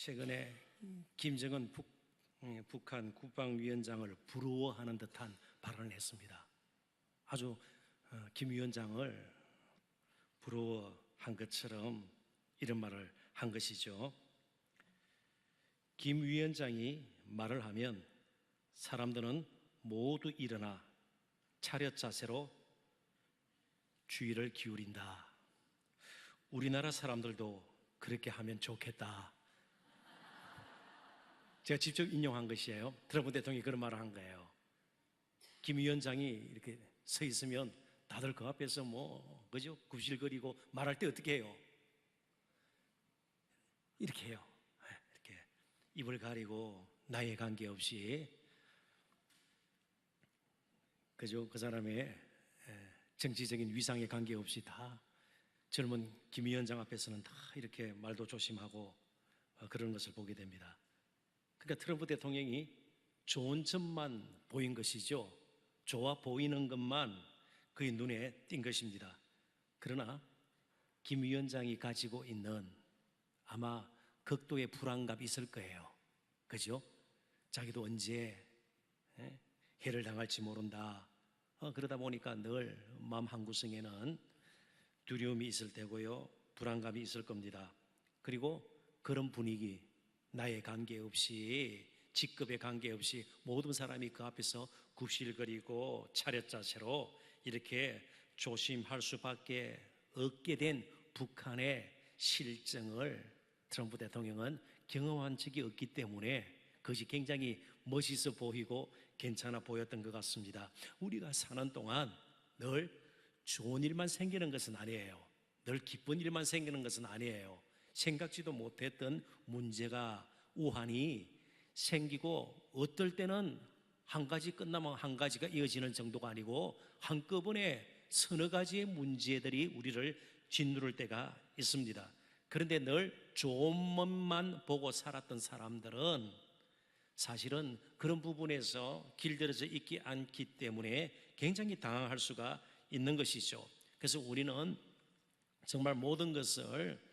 최근에 김정은 북한 국방위원장을 부러워하는 듯한 발언을 했습니다. 아주 김 위원장을 부러워한 것처럼 이런 말을 한 것이죠. 김 위원장이 말을 하면 사람들은 모두 일어나 차렷 자세로 주의를 기울인다. 우리나라 사람들도 그렇게 하면 좋겠다. 제가 직접 인용한 것이에요. 트럼프 대통령이 그런 말을 한 거예요. 김 위원장이 이렇게 서 있으면 다들 그 앞에서 그죠? 굽실거리고 말할 때 어떻게 해요? 이렇게 해요. 이렇게 입을 가리고 나이에 관계없이, 그죠? 그 사람의 정치적인 위상에 관계없이 다 젊은 김 위원장 앞에서는 다 이렇게 말도 조심하고 그런 것을 보게 됩니다. 그러니까 트럼프 대통령이 좋은 점만 보인 것이죠. 좋아 보이는 것만 그의 눈에 띈 것입니다. 그러나 김 위원장이 가지고 있는 아마 극도의 불안감이 있을 거예요. 그죠? 자기도 언제 해를 당할지 모른다. 그러다 보니까 늘 마음 한구석에는 두려움이 있을 테고요, 불안감이 있을 겁니다. 그리고 그런 분위기, 나의 관계없이, 직급에 관계없이 모든 사람이 그 앞에서 굽실거리고 차렷 자세로 이렇게 조심할 수밖에 없게 된 북한의 실정을 트럼프 대통령은 경험한 적이 없기 때문에 그것이 굉장히 멋있어 보이고 괜찮아 보였던 것 같습니다. 우리가 사는 동안 늘 좋은 일만 생기는 것은 아니에요. 늘 기쁜 일만 생기는 것은 아니에요. 생각지도 못했던 문제가, 우환이 생기고, 어떨 때는 한 가지 끝나면 한 가지가 이어지는 정도가 아니고 한꺼번에 서너 가지의 문제들이 우리를 짓누를 때가 있습니다. 그런데 늘 좋은 것만 보고 살았던 사람들은 사실은 그런 부분에서 길들여져 있지 않기 때문에 굉장히 당황할 수가 있는 것이죠. 그래서 우리는 정말 모든 것을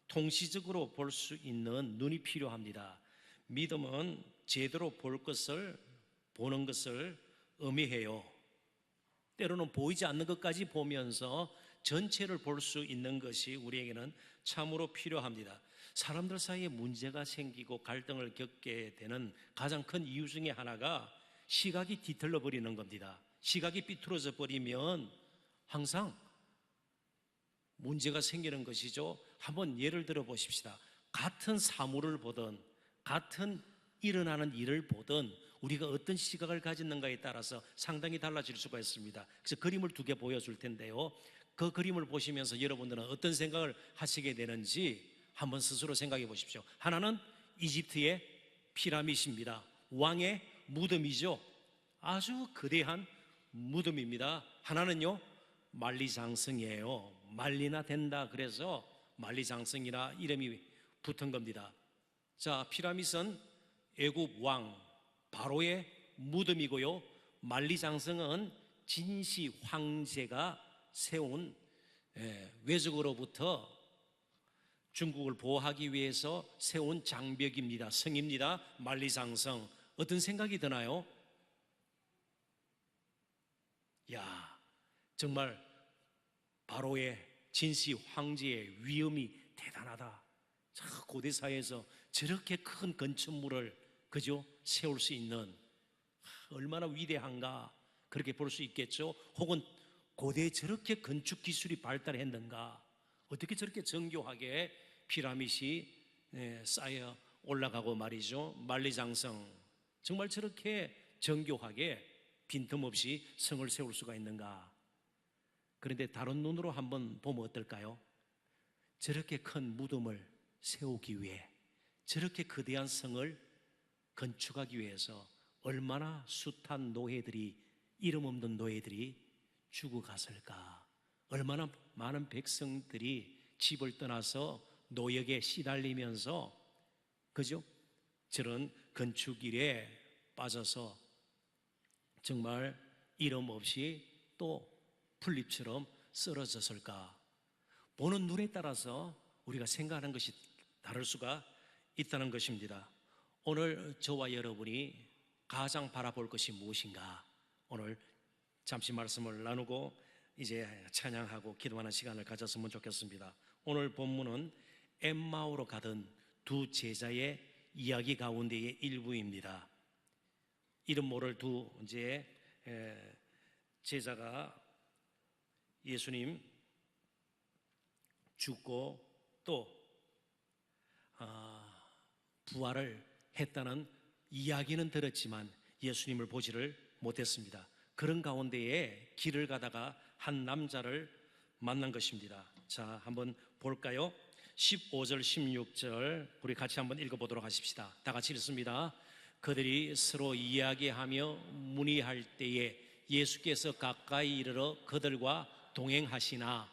통시적으로 볼 수 있는 눈이 필요합니다. 믿음은 제대로 볼 것을, 보는 것을 의미해요. 때로는 보이지 않는 것까지 보면서 전체를 볼 수 있는 것이 우리에게는 참으로 필요합니다. 사람들 사이에 문제가 생기고 갈등을 겪게 되는 가장 큰 이유 중에 하나가 시각이 뒤틀려 버리는 겁니다. 시각이 삐뚤어져 버리면 항상 문제가 생기는 것이죠. 한번 예를 들어 보십시다. 같은 사물을 보든 같은 일어나는 일을 보든 우리가 어떤 시각을 가졌는가에 따라서 상당히 달라질 수가 있습니다. 그래서 그림을 두 개 보여줄 텐데요, 그 그림을 보시면서 여러분들은 어떤 생각을 하시게 되는지 한번 스스로 생각해 보십시오. 하나는 이집트의 피라미드입니다. 왕의 무덤이죠. 아주 거대한 무덤입니다. 하나는요, 만리장성이에요. 만리나 된다 그래서 만리장성이라 이름이 붙은 겁니다. 자, 피라미드는 애굽 왕 바로의 무덤이고요, 만리장성은 진시 황제가 세운 외적으로부터 중국을 보호하기 위해서 세운 장벽입니다. 성입니다. 만리장성. 어떤 생각이 드나요? 야, 정말 바로의 진시 황제의 위엄이 대단하다. 고대 사회에서 저렇게 큰 건축물을 그죠? 세울 수 있는, 얼마나 위대한가, 그렇게 볼 수 있겠죠. 혹은 고대에 저렇게 건축 기술이 발달했는가, 어떻게 저렇게 정교하게 피라미드이 쌓여 올라가고 말이죠. 만리장성, 정말 저렇게 정교하게 빈틈없이 성을 세울 수가 있는가. 그런데 다른 눈으로 한번 보면 어떨까요? 저렇게 큰 무덤을 세우기 위해, 저렇게 거대한 성을 건축하기 위해서 얼마나 숱한 노예들이, 이름 없는 노예들이 죽어갔을까. 얼마나 많은 백성들이 집을 떠나서 노역에 시달리면서 그죠? 저런 건축 일에 빠져서 정말 이름 없이 또 풀잎처럼 쓰러졌을까. 보는 눈에 따라서 우리가 생각하는 것이 다를 수가 있다는 것입니다. 오늘 저와 여러분이 가장 바라볼 것이 무엇인가? 오늘 잠시 말씀을 나누고 이제 찬양하고 기도하는 시간을 가졌으면 좋겠습니다. 오늘 본문은 엠마오로 가던 두 제자의 이야기 가운데의 일부입니다. 이름 모를 두 이제 제자가 예수님 죽고 또 부활을 했다는 이야기는 들었지만 예수님을 보지를 못했습니다. 그런 가운데에 길을 가다가 한 남자를 만난 것입니다. 자, 한번 볼까요? 15절 16절 우리 같이 한번 읽어보도록 하십시다. 다 같이 읽습니다. 그들이 서로 이야기하며 문의할 때에 예수께서 가까이 이르러 그들과 동행하시나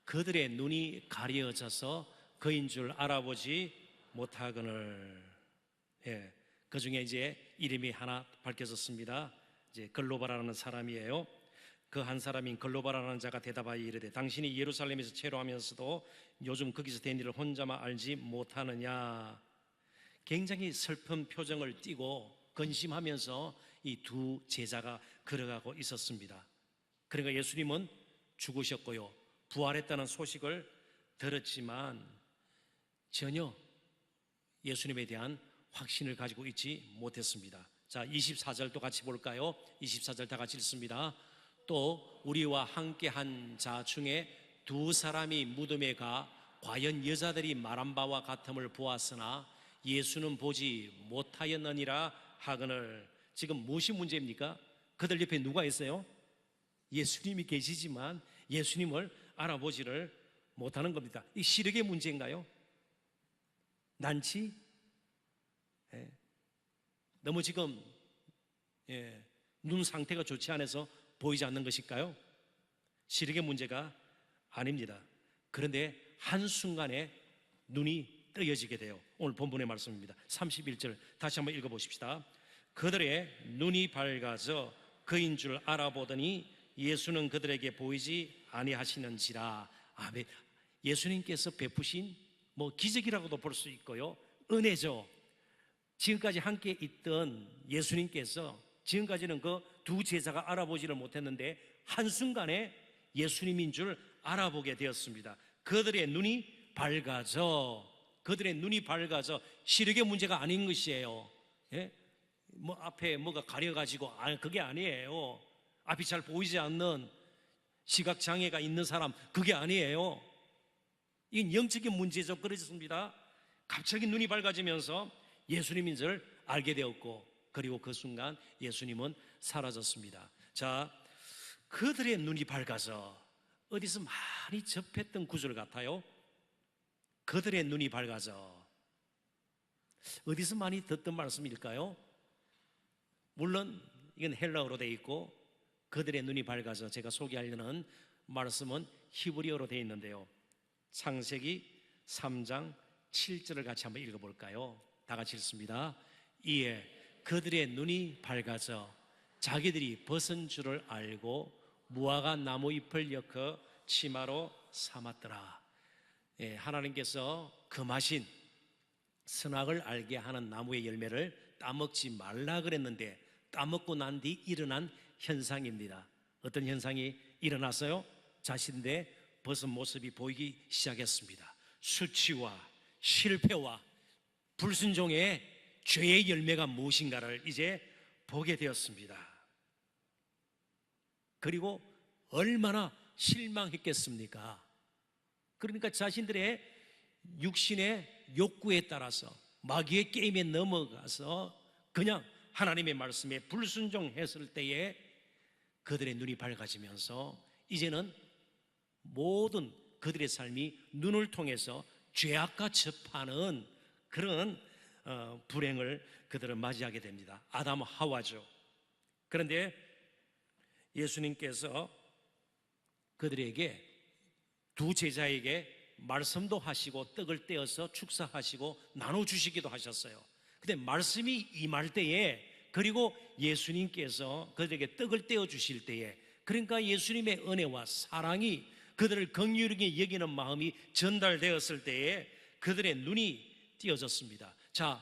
그들의 눈이 가려져서 그인 줄 알아보지 못하거늘. 그 중에 이제 이름이 하나 밝혀졌습니다. 이제 글로바라는 사람이에요. 그 한 사람인 글로바라는 자가 대답하여 이르되 당신이 예루살렘에서 체류하면서도 요즘 거기서 된 일을 혼자만 알지 못하느냐. 굉장히 슬픈 표정을 띠고 근심하면서 이 두 제자가 걸어가고 있었습니다. 그러니까 예수님은 죽으셨고요, 부활했다는 소식을 들었지만 전혀 예수님에 대한 확신을 가지고 있지 못했습니다. 자, 24절도 같이 볼까요? 24절 다 같이 읽습니다. 또 우리와 함께 한 자 중에 두 사람이 무덤에 가 과연 여자들이 말한 바와 같음을 보았으나 예수는 보지 못하였느니라 하거늘. 지금 무엇이 문제입니까? 그들 옆에 누가 있어요? 예수님이 계시지만 예수님을 알아보지를 못하는 겁니다. 이 시력의 문제인가요? 난치? 너무 지금 눈 상태가 좋지 않아서 보이지 않는 것일까요? 시력의 문제가 아닙니다. 그런데 한순간에 눈이 뜨여지게 돼요. 오늘 본문의 말씀입니다. 31절 다시 한번 읽어보십시다. 그들의 눈이 밝아져 그인 줄 알아보더니 예수는 그들에게 보이지 아니하시는지라. 아멘. 예수님께서 베푸신 기적이라고도 볼 수 있고요, 은혜죠. 지금까지 함께 있던 예수님께서 지금까지는 그 두 제자가 알아보지를 못했는데 한순간에 예수님인 줄 알아보게 되었습니다. 그들의 눈이 밝아져 시력의 문제가 아닌 것이에요. 앞에 뭐가 가려가지고 그게 아니에요. 앞이 잘 보이지 않는 시각장애가 있는 사람, 그게 아니에요. 이건 영적인 문제죠. 그렇습니다. 갑자기 눈이 밝아지면서 예수님인 줄 알게 되었고, 그리고 그 순간 예수님은 사라졌습니다. 자, 그들의 눈이 밝아서, 어디서 많이 접했던 구절 같아요. 그들의 눈이 밝아서, 어디서 많이 듣던 말씀일까요? 물론 이건 헬라어로 되어 있고 그들의 눈이 밝아서 제가 소개하려는 말씀은 히브리어로 되어 있는데요, 창세기 3장 7절을 같이 한번 읽어볼까요? 다 같이 읽습니다. 이에 그들의 눈이 밝아져 자기들이 벗은 줄을 알고 무화과 나무 잎을 엮어 치마로 삼았더라. 하나님께서 금하신 선악을 알게 하는 나무의 열매를 따먹지 말라 그랬는데 따먹고 난 뒤 일어난 현상입니다. 어떤 현상이 일어났어요? 자신의 벗은 모습이 보이기 시작했습니다. 수치와 실패와 불순종의 죄의 열매가 무엇인가를 이제 보게 되었습니다. 그리고 얼마나 실망했겠습니까? 그러니까 자신들의 육신의 욕구에 따라서 마귀의 게임에 넘어가서 그냥 하나님의 말씀에 불순종했을 때에 그들의 눈이 밝아지면서 이제는 모든 그들의 삶이 눈을 통해서 죄악과 접하는 그런 불행을 그들은 맞이하게 됩니다. 아담 하와죠. 그런데 예수님께서 그들에게, 두 제자에게 말씀도 하시고 떡을 떼어서 축사하시고 나눠주시기도 하셨어요. 근데 말씀이 임할 때에, 그리고 예수님께서 그들에게 떡을 떼어 주실 때에, 그러니까 예수님의 은혜와 사랑이 그들을 긍휼하게 여기는 마음이 전달되었을 때에 그들의 눈이 띄어졌습니다. 자,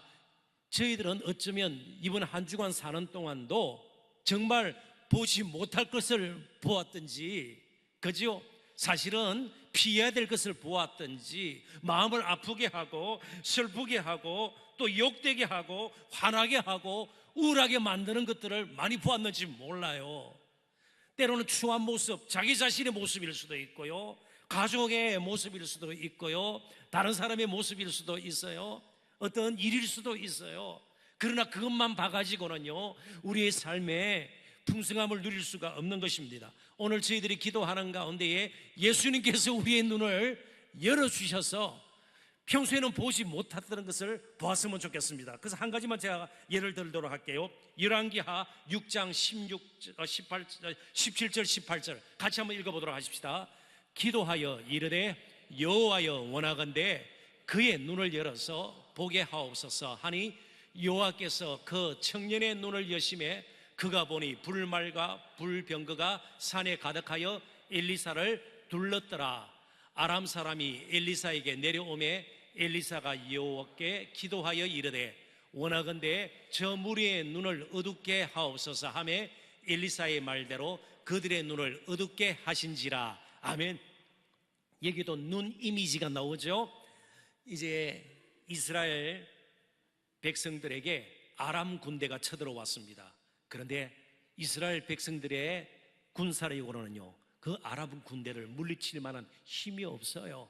저희들은 어쩌면 이번 한 주간 사는 동안도 정말 보지 못할 것을 보았든지, 그죠? 사실은 피해야 될 것을 보았든지, 마음을 아프게 하고 슬프게 하고 또 욕되게 하고 화나게 하고 우울하게 만드는 것들을 많이 보았는지 몰라요. 때로는 추한 모습, 자기 자신의 모습일 수도 있고요, 가족의 모습일 수도 있고요, 다른 사람의 모습일 수도 있어요, 어떤 일일 수도 있어요. 그러나 그것만 봐가지고는요, 우리의 삶에 풍성함을 누릴 수가 없는 것입니다. 오늘 저희들이 기도하는 가운데에 예수님께서 우리의 눈을 열어주셔서 평소에는 보지 못했던 것을 보았으면 좋겠습니다. 그래서 한 가지만 제가 예를 들도록 할게요. 열왕기하 6장 17절 18절 같이 한번 읽어보도록 하십시다. 기도하여 이르되 여호와여 원하건대 그의 눈을 열어서 보게 하옵소서 하니 여호와께서 그 청년의 눈을 여심해 그가 보니 불말과 불병거가 산에 가득하여 엘리사를 둘렀더라. 아람 사람이 엘리사에게 내려오매 엘리사가 여호와께 기도하여 이르되 원하건대 저 무리의 눈을 어둡게 하옵소서 하매 엘리사의 말대로 그들의 눈을 어둡게 하신지라. 아멘. 여기도 눈 이미지가 나오죠. 이제 이스라엘 백성들에게 아람 군대가 쳐들어왔습니다. 그런데 이스라엘 백성들의 군사력으로는요, 그 아람 군대를 물리칠 만한 힘이 없어요.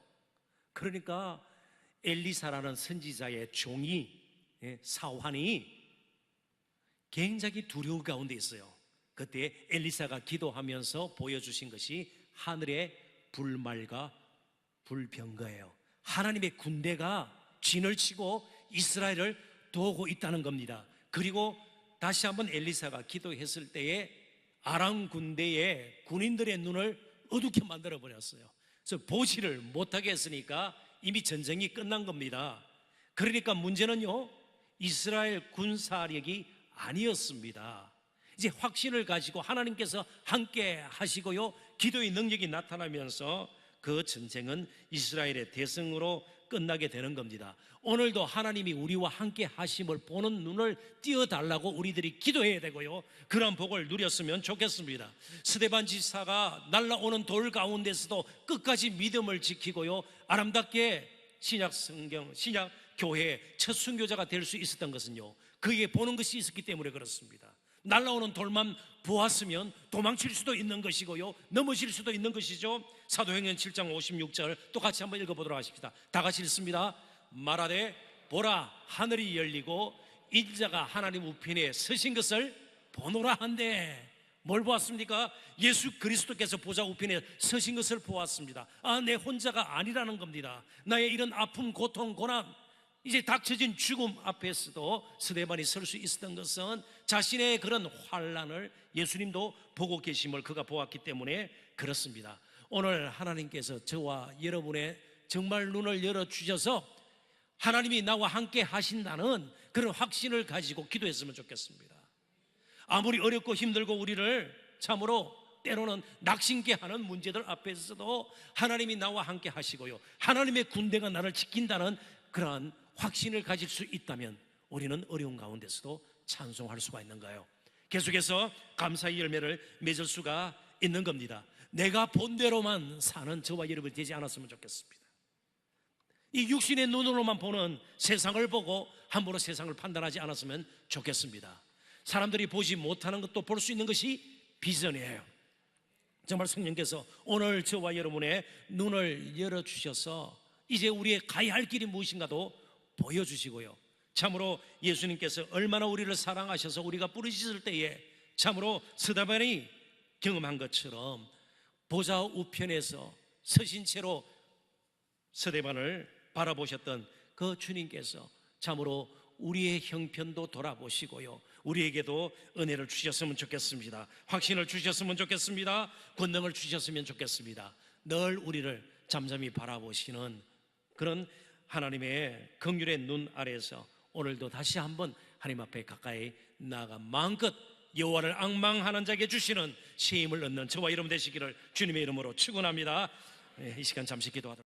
그러니까 엘리사라는 선지자의 종이, 사환이 굉장히 두려움 가운데 있어요. 그때 엘리사가 기도하면서 보여주신 것이 하늘의 불말과 불병거예요. 하나님의 군대가 진을 치고 이스라엘을 도우고 있다는 겁니다. 그리고 다시 한번 엘리사가 기도했을 때에 아람 군대의 군인들의 눈을 어둡게 만들어 버렸어요. 그래서 보지를 못하게 했으니까 이미 전쟁이 끝난 겁니다. 그러니까 문제는요, 이스라엘 군사력이 아니었습니다. 이제 확신을 가지고 하나님께서 함께 하시고요, 기도의 능력이 나타나면서 그 전쟁은 이스라엘의 대승으로 끝나게 되는 겁니다. 오늘도 하나님이 우리와 함께 하심을 보는 눈을 띄워달라고 우리들이 기도해야 되고요, 그런 복을 누렸으면 좋겠습니다. 스데반 지사가 날아오는 돌 가운데서도 끝까지 믿음을 지키고요, 아름답게 신약 성경, 신약 교회의 첫 순교자가 될 수 있었던 것은요, 그에게 보는 것이 있었기 때문에 그렇습니다. 날아오는 돌만 보았으면 도망칠 수도 있는 것이고요, 넘어질 수도 있는 것이죠. 사도행전 7장 56절 또 같이 한번 읽어보도록 하십시다. 다 같이 읽습니다. 말하되 보라 하늘이 열리고 인자가 하나님 우편에 서신 것을 보노라 한데, 뭘 보았습니까? 예수 그리스도께서 보좌 우편에 서신 것을 보았습니다. 내 혼자가 아니라는 겁니다. 나의 이런 아픔, 고통, 고난, 이제 닥쳐진 죽음 앞에서도 스데반이 설 수 있었던 것은 자신의 그런 환난을 예수님도 보고 계심을 그가 보았기 때문에 그렇습니다. 오늘 하나님께서 저와 여러분의 정말 눈을 열어주셔서 하나님이 나와 함께 하신다는 그런 확신을 가지고 기도했으면 좋겠습니다. 아무리 어렵고 힘들고 우리를 참으로 때로는 낙심케 하는 문제들 앞에서도 하나님이 나와 함께 하시고요, 하나님의 군대가 나를 지킨다는 그러한 확신을 가질 수 있다면 우리는 어려운 가운데서도 찬송할 수가 있는 거예요. 계속해서 감사의 열매를 맺을 수가 있는 겁니다. 내가 본대로만 사는 저와 여러분이 되지 않았으면 좋겠습니다. 이 육신의 눈으로만 보는 세상을 보고 함부로 세상을 판단하지 않았으면 좋겠습니다. 사람들이 보지 못하는 것도 볼 수 있는 것이 비전이에요. 정말 성령께서 오늘 저와 여러분의 눈을 열어주셔서 이제 우리의 가야 할 길이 무엇인가도 보여주시고요, 참으로 예수님께서 얼마나 우리를 사랑하셔서 우리가 부르짖을 때에 참으로 스데반이 경험한 것처럼 보좌 우편에서 서신 채로 스데반을 바라보셨던 그 주님께서 참으로 우리의 형편도 돌아보시고요, 우리에게도 은혜를 주셨으면 좋겠습니다. 확신을 주셨으면 좋겠습니다. 권능을 주셨으면 좋겠습니다. 늘 우리를 잠잠히 바라보시는 그런 하나님의 긍휼의 눈 아래에서 오늘도 다시 한번 하나님 앞에 가까이 나아가 마음껏 여호와를 앙망하는 자에게 주시는 새 힘을 얻는 저와 여러분 되시기를 주님의 이름으로 축원합니다. 이 시간 잠시 기도하도록